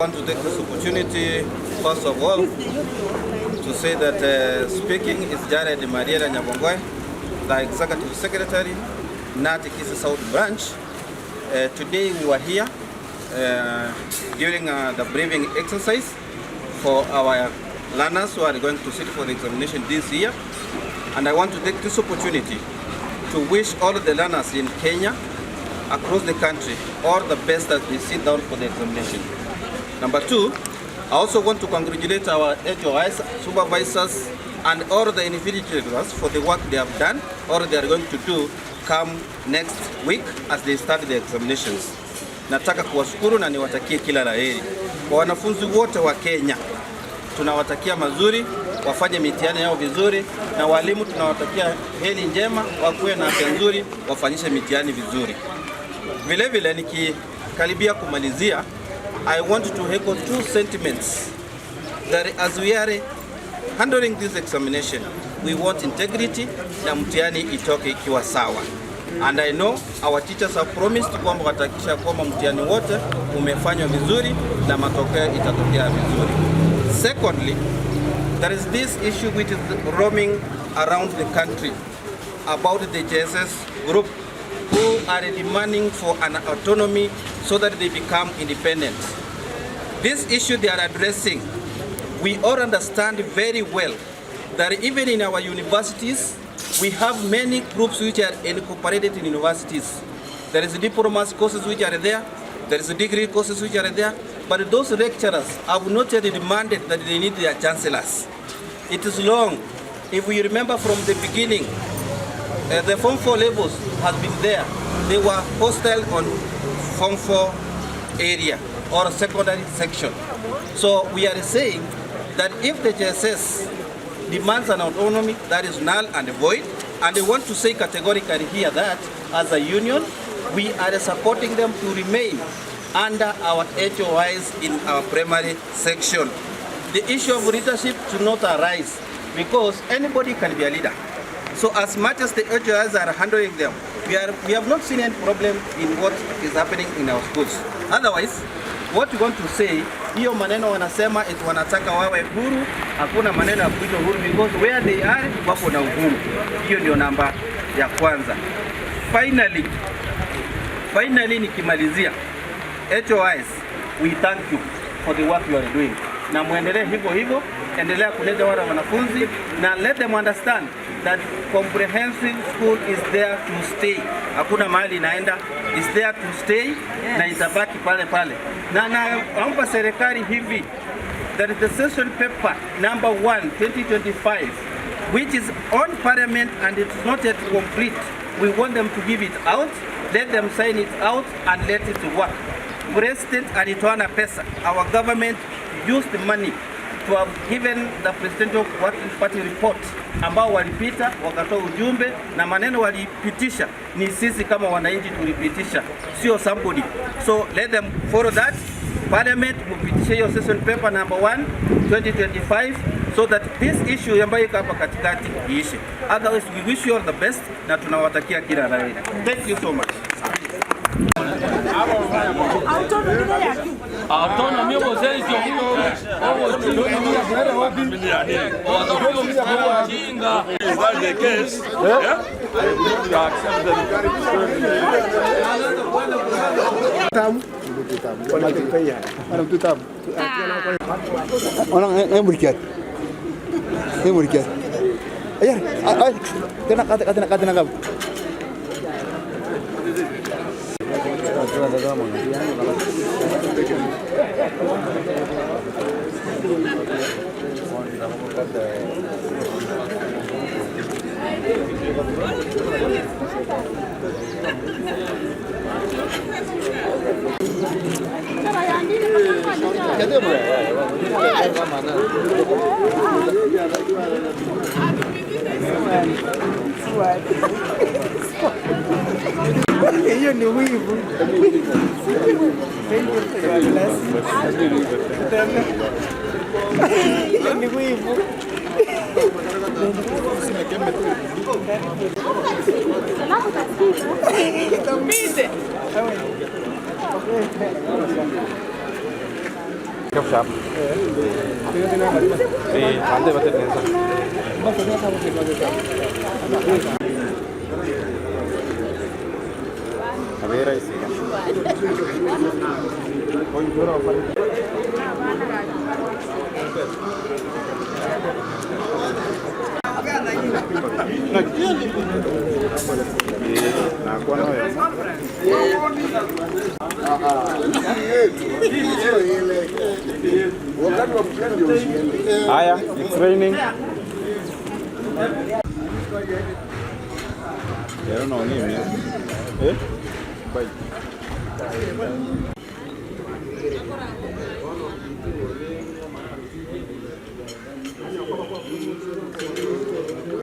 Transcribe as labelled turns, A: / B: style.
A: I want to take this opportunity, first of all, to say that speaking is Jared Mariela Nyabongwe, the Executive Secretary, NARTI Kisii South Branch. Today we were here during the briefing exercise for our learners who are going to sit for the examination this year. And I want to take this opportunity to wish all the learners in Kenya, across the country, all the best as they sit down for the examination. Number two, I also want to congratulate our HOIs, supervisors, and all the individuals for the work they have done or they are going to do come next week as they start the examinations. Nataka kuwashukuru na niwatakie kila la heri. Kwa wanafunzi wote wa Kenya, tunawatakia mazuri, wafanye mitihani yao vizuri, na walimu tunawatakia heri njema, wakuwe na afya nzuri, wafanyishe mitihani vizuri. Vile vile nikikaribia kumalizia, I want to echo two sentiments that as we are handling this examination, we want integrity na mtihani itoke ikiwa sawa. And I know our teachers have promised kwamba watakisha kwamba mtihani wote umefanywa vizuri na matokeo itatokea vizuri. Secondly, there is this issue which is roaming around the country about the JSS group who are demanding for an autonomy so that they become independent. This issue they are addressing, we all understand very well that even in our universities, we have many groups which are incorporated in universities. There is diploma courses which are there, there is degree courses which are there, but those lecturers have not yet demanded that they need their chancellors. It is long. If we remember from the beginning, the Form 4 levels has been there. They were hostile on Form 4 area or secondary section. So we are saying that if the JSS demands an autonomy, that is null and void, and they want to say categorically here that as a union, we are supporting them to remain under our HOIs in our primary section. The issue of leadership should not arise because anybody can be a leader. So as much as the HOIs are handling them, we have not seen any problem in what is happening in our schools. Otherwise, what we want to say, hiyo maneno wanasema eti wanataka wawe huru, hakuna maneno ya kuitwa huru because where they are wapo na uhuru. Hiyo ndio namba ya kwanza. Finally nikimalizia, HOIs, we thank you for the work you are doing. Na muendelee hivyo hivyo, endelea kuleta wale wanafunzi na let them understand that comprehensive school is there to stay. Hakuna mahali inaenda, is there to stay, yes. Na itabaki pale pale. Na naomba serikali hivi, there is the session paper number 1 2025 which is on parliament and it's not yet complete. We want them to give it out, let them sign it out and let it work. President alitoana pesa, our government used the money to have given the presidential working party report ambao walipita wakatoa ujumbe na maneno walipitisha ni sisi kama wananchi tulipitisha, sio somebody. So let them follow that. Parliament mupitishe hiyo session paper number 1 2025 so that this issue ambayo iko hapa katikati iishe. Otherwise we wish you all the best na tunawatakia kila la heri. Thank you so much.
B: Autonomy vocês
C: hiyo ni wivu. Hiyo ni wivu. Tambite.
B: Shop shop. Ande bate tensa. Avera isi. Koi dura offer. Aya, it's raining. I don't know name. Eh? Bye.